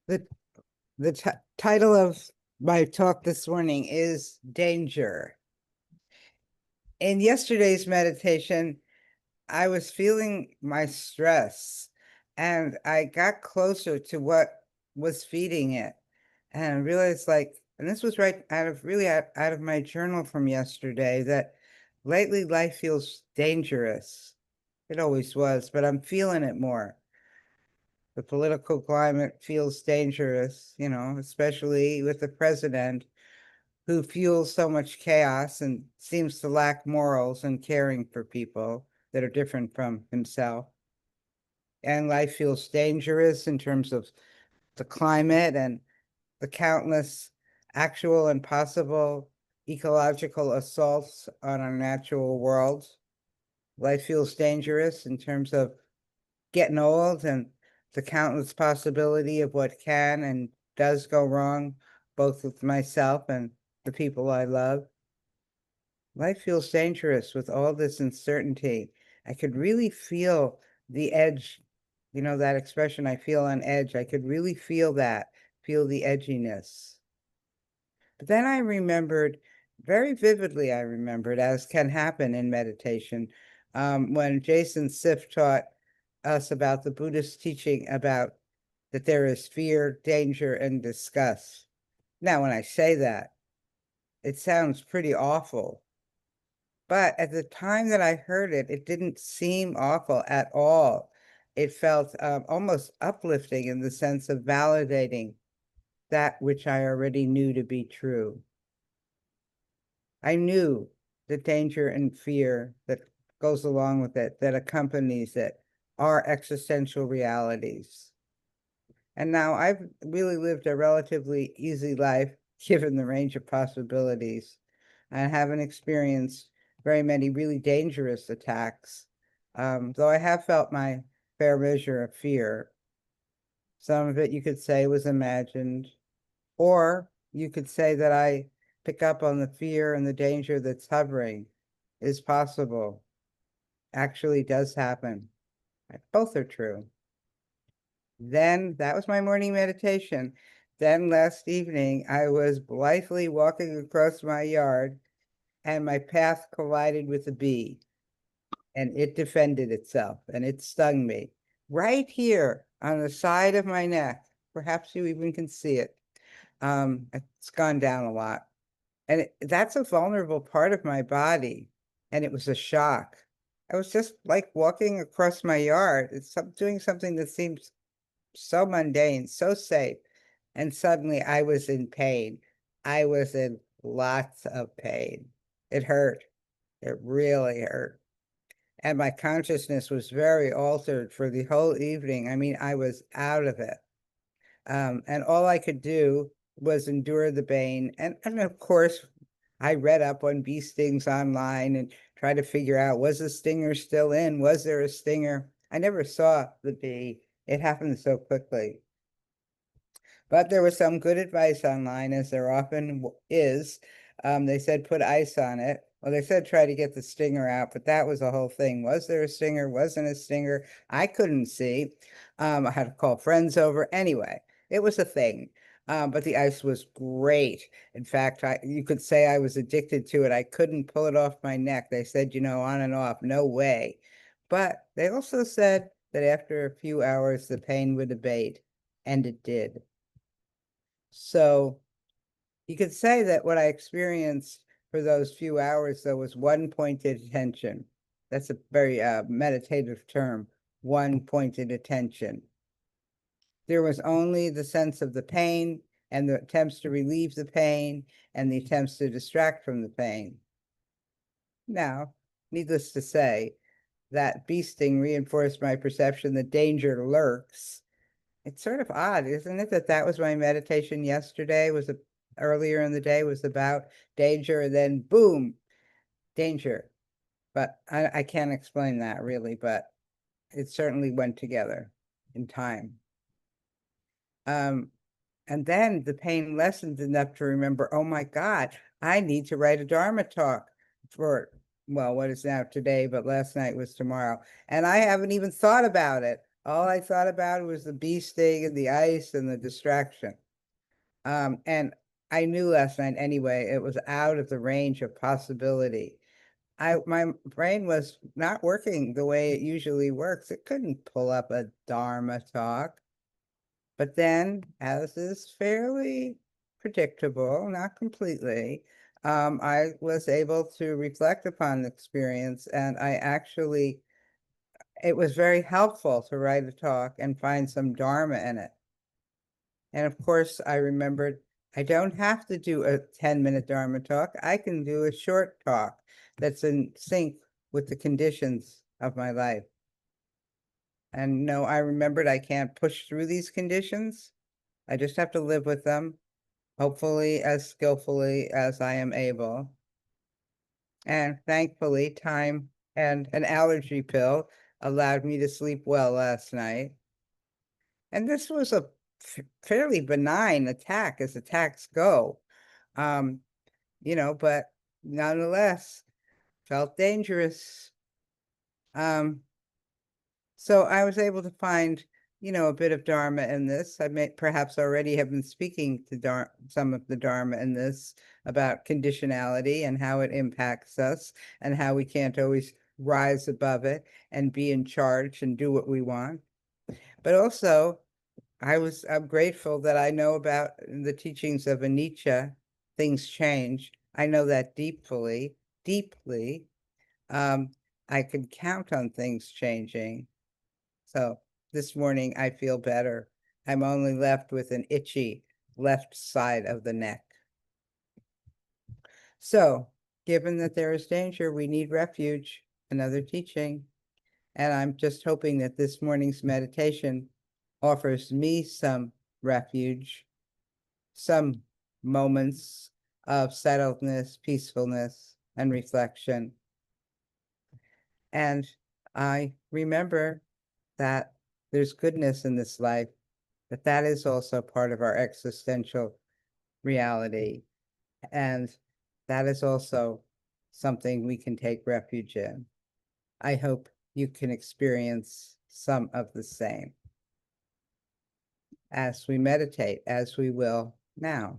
The, the title of my talk this morning is Danger. In yesterday's meditation, I was feeling my stress and I got closer to what was feeding it. And I realized and this was right out of my journal from yesterday, that lately life feels dangerous. It always was, but I'm feeling it more. The political climate feels dangerous, especially with the president who fuels so much chaos and seems to lack morals and caring for people that are different from himself. And life feels dangerous in terms of the climate and the countless actual and possible ecological assaults on our natural world. Life feels dangerous in terms of getting old and the countless possibility of what can and does go wrong, both with myself and the people I love. Life feels dangerous with all this uncertainty. I could really feel the edge, that expression, I feel on edge. I could really feel the edginess. But then I remembered, very vividly, I remembered, as can happen in meditation, when Jason Siff taught us about the Buddhist teaching about that there is fear, danger, and disgust. Now, when I say that, it sounds pretty awful. But at the time that I heard it, it didn't seem awful at all. It felt almost uplifting in the sense of validating that which I already knew to be true. I knew the danger and fear that goes along with it, that accompanies it, are existential realities. And now I've really lived a relatively easy life, given the range of possibilities. I haven't experienced very many really dangerous attacks, though I have felt my fair measure of fear. Some of it you could say was imagined, or you could say that I pick up on the fear and the danger that's hovering is possible, actually does happen. Both are true. Then that was my morning meditation. Then last evening, I was blithely walking across my yard and my path collided with a bee and it defended itself and it stung me right here on the side of my neck. Perhaps you even can see it. It's gone down a lot. And that's a vulnerable part of my body. And it was a shock. I was just like walking across my yard. It's doing something that seems so mundane, so safe. And suddenly I was in pain. I was in lots of pain. It hurt. It really hurt. And my consciousness was very altered for the whole evening. I mean, I was out of it. And all I could do was endure the pain. And of course, I read up on bee stings online and tried to figure out, was the stinger still in? Was there a stinger? I never saw the bee. It happened so quickly. But there was some good advice online, as there often is. They said put ice on it. Well, they said try to get the stinger out, but that was the whole thing. Was there a stinger? Wasn't a stinger? I couldn't see. I had to call friends over. Anyway, it was a thing. But the ice was great. In fact, you could say I was addicted to it. I couldn't pull it off my neck. They said, on and off, no way. But they also said that after a few hours, the pain would abate, and it did. So you could say that what I experienced for those few hours, though, was one pointed attention. That's a very meditative term, one pointed attention. There was only the sense of the pain and the attempts to relieve the pain and the attempts to distract from the pain. Now, needless to say, that bee sting reinforced my perception that danger lurks. It's sort of odd, isn't it, that that was my meditation yesterday, earlier in the day was about danger, and then boom, danger. But I can't explain that really, but it certainly went together in time. And then the pain lessened enough to remember, oh my God, I need to write a Dharma talk for, well, what is now today, but last night was tomorrow. And I haven't even thought about it. All I thought about was the bee sting and the ice and the distraction. And I knew last night anyway, it was out of the range of possibility. My brain was not working the way it usually works. It couldn't pull up a Dharma talk. But then, as is fairly predictable, not completely, I was able to reflect upon the experience, and it was very helpful to write a talk and find some Dharma in it. And of course, I remembered I don't have to do a 10-minute Dharma talk. I can do a short talk that's in sync with the conditions of my life. And no, I remembered I can't push through these conditions. I just have to live with them, hopefully as skillfully as I am able. And thankfully, time and an allergy pill allowed me to sleep well last night. And this was a fairly benign attack as attacks go. Um, but nonetheless, felt dangerous. So I was able to find, a bit of Dharma in this. I may perhaps already have been speaking to some of the Dharma in this about conditionality and how it impacts us and how we can't always rise above it and be in charge and do what we want. But also, I'm grateful that I know about the teachings of Anicca, things change. I know that deeply, deeply. I could count on things changing. So this morning I feel better. I'm only left with an itchy left side of the neck. So, given that there is danger, we need refuge, another teaching. And I'm just hoping that this morning's meditation offers me some refuge, some moments of settledness, peacefulness, and reflection. And I remember that there's goodness in this life, that is also part of our existential reality. And that is also something we can take refuge in. I hope you can experience some of the same as we meditate, as we will now.